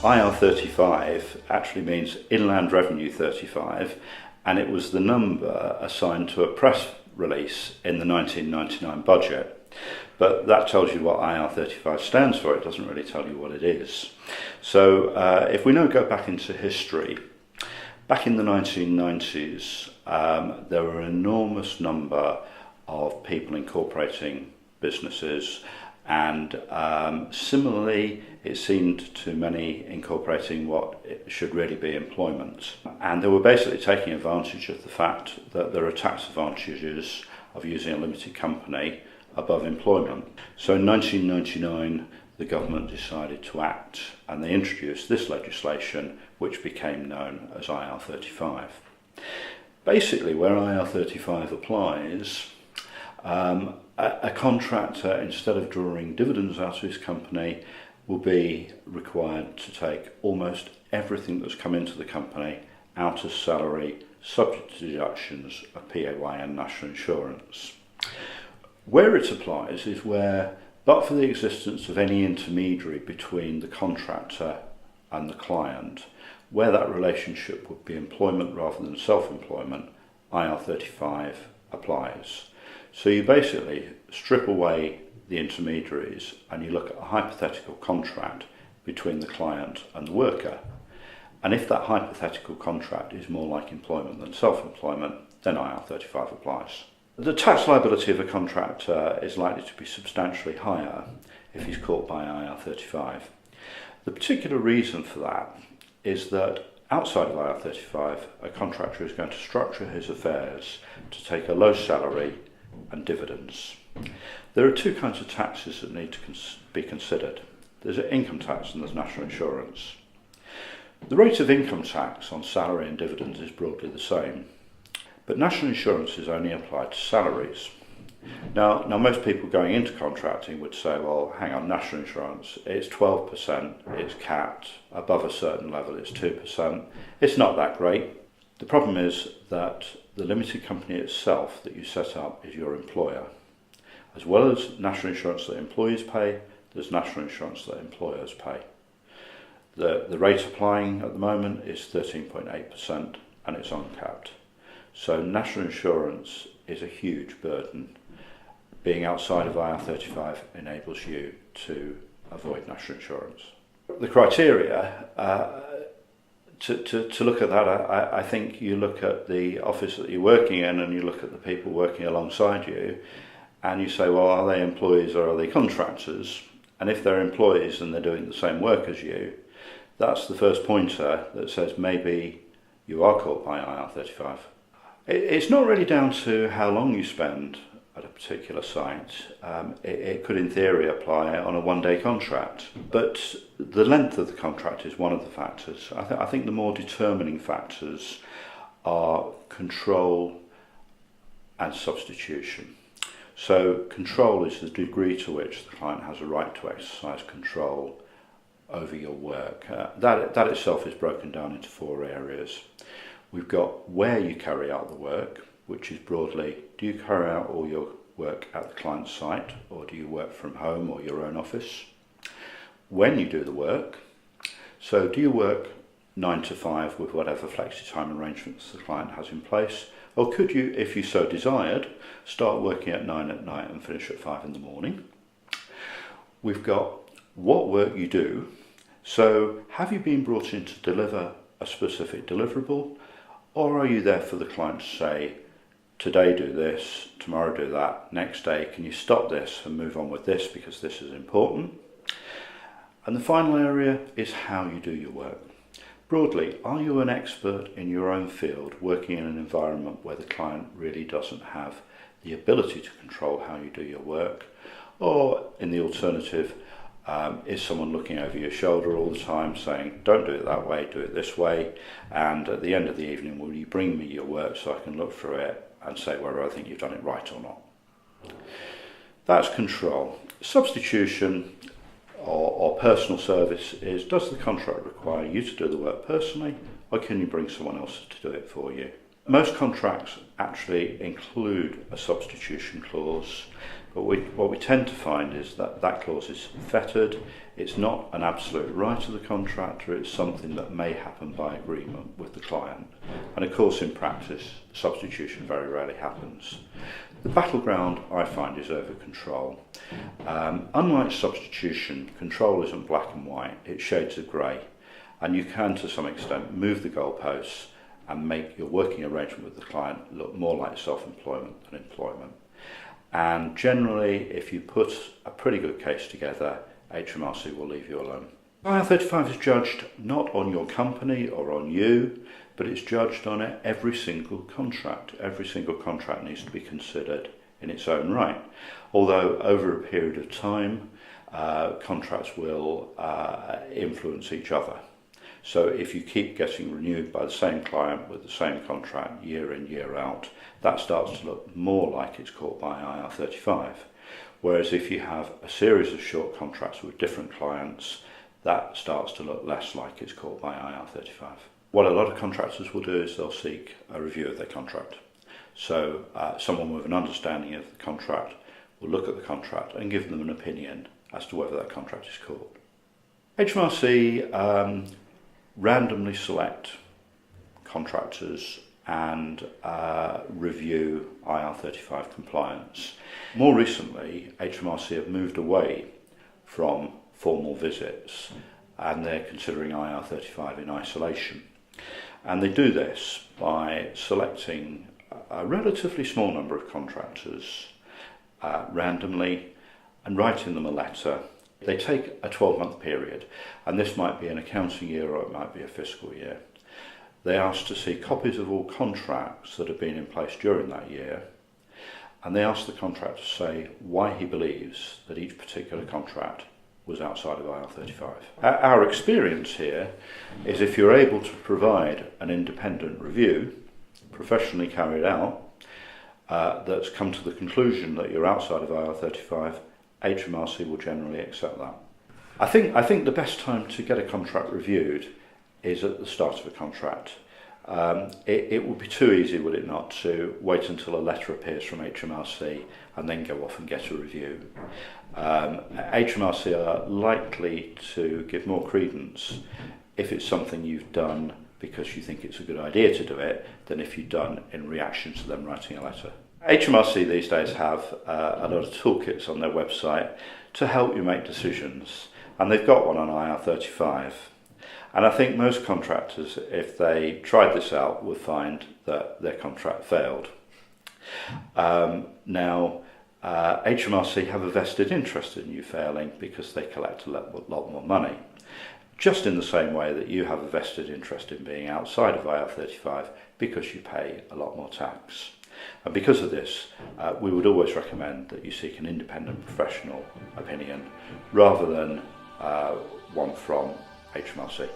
IR35 actually means Inland Revenue 35, and it was the number assigned to a press release in the 1999 budget. But that tells you what IR35 stands for. It doesn't really tell you what it is. So if we now go back into history, back in the 1990s, there were an enormous number of people incorporating businesses, and similarly it seemed to many incorporating what should really be employment. And they were basically taking advantage of the fact that there are tax advantages of using a limited company above employment. So in 1999 the government decided to act, and they introduced this legislation which became known as IR35. Basically where IR35 applies, a contractor, instead of drawing dividends out of his company, will be required to take almost everything that's come into the company out as salary, subject to deductions of PAYE and national insurance. Where it applies is where, but for the existence of any intermediary between the contractor and the client, where that relationship would be employment rather than self-employment, IR35 applies. So you basically strip away the intermediaries and you look at a hypothetical contract between the client and the worker. And if that hypothetical contract is more like employment than self-employment, then IR35 applies. The tax liability of a contractor is likely to be substantially higher if he's caught by IR35. The particular reason for that is that outside of IR35, a contractor is going to structure his affairs to take a low salary and dividends. There are two kinds of taxes that need to be considered. There's income tax and there's national insurance. The rate of income tax on salary and dividends is broadly the same, but national insurance is only applied to salaries. Now most people going into contracting would say, well, hang on, national insurance, it's 12%, it's capped, above a certain level it's 2%, it's not that great. The problem is that the limited company itself that you set up is your employer. As well as national insurance that employees pay, there's national insurance that employers pay. The rate applying at the moment is 13.8% and it's uncapped. So national insurance is a huge burden. Being outside of IR35 enables you to avoid national insurance. The criteria to look at that, I think you look at the office that you're working in and you look at the people working alongside you and you say, well, are they employees or are they contractors? And if they're employees and they're doing the same work as you, that's the first pointer that says maybe you are caught by IR35. It's not really down to how long you spend at a particular site. It could in theory apply on a one-day contract, but the length of the contract is one of the factors. I think the more determining factors are control and substitution. So control is the degree to which the client has a right to exercise control over your work. That itself is broken down into four areas. We've got where you carry out the work, which is broadly, do you carry out all your work at the client's site or do you work from home or your own office? When you do the work, so do you work 9 to 5 with whatever flexi time arrangements the client has in place, or could you, if you so desired, start working at 9 at night and finish at 5 in the morning? We've got what work you do, so have you been brought in to deliver a specific deliverable, or are you there for the client to say, today do this, tomorrow do that, next day can you stop this and move on with this because this is important? And the final area is how you do your work. Broadly, are you an expert in your own field working in an environment where the client really doesn't have the ability to control how you do your work? Or in the alternative, is someone looking over your shoulder all the time saying, don't do it that way, do it this way, and at the end of the evening will you bring me your work so I can look through it and say whether I think you've done it right or not. That's control. Substitution or personal service is, does the contract require you to do the work personally, or can you bring someone else to do it for you? Most contracts actually include a substitution clause, but what we tend to find is that that clause is fettered. It's not an absolute right of the contractor, it's something that may happen by agreement with the client. And of course, in practice, substitution very rarely happens. The battleground, I find, is over control. Unlike substitution, control isn't black and white, it's shades of grey. And you can, to some extent, move the goalposts and make your working arrangement with the client look more like self-employment than employment. And generally, if you put a pretty good case together, HMRC will leave you alone. IR35 is judged not on your company or on you, but it's judged on every single contract. Every single contract needs to be considered in its own right. Although over a period of time, contracts will influence each other. So if you keep getting renewed by the same client with the same contract year in, year out, that starts to look more like it's caught by IR35. Whereas if you have a series of short contracts with different clients, that starts to look less like it's caught by IR35. What a lot of contractors will do is they'll seek a review of their contract. So someone with an understanding of the contract will look at the contract and give them an opinion as to whether that contract is caught. HMRC randomly select contractors and review IR35 compliance. More recently, HMRC have moved away from formal visits and they're considering IR35 in isolation. And they do this by selecting a relatively small number of contractors randomly and writing them a letter. They take a 12-month period, and this might be an accounting year or it might be a fiscal year. They ask to see copies of all contracts that have been in place during that year, and they ask the contractor to say why he believes that each particular contract was outside of IR35. Our experience here is if you're able to provide an independent review, professionally carried out, that's come to the conclusion that you're outside of IR35, HMRC will generally accept that. I think the best time to get a contract reviewed is at the start of a contract. It would be too easy, would it not, to wait until a letter appears from HMRC and then go off and get a review. HMRC are likely to give more credence if it's something you've done because you think it's a good idea to do it than if you've done in reaction to them writing a letter. HMRC these days have a lot of toolkits on their website to help you make decisions, and they've got one on IR35. And I think most contractors, if they tried this out, would find that their contract failed. Now, HMRC have a vested interest in you failing because they collect a lot more money. Just in the same way that you have a vested interest in being outside of IR35 because you pay a lot more tax. And because of this, we would always recommend that you seek an independent professional opinion rather than one from HMRC.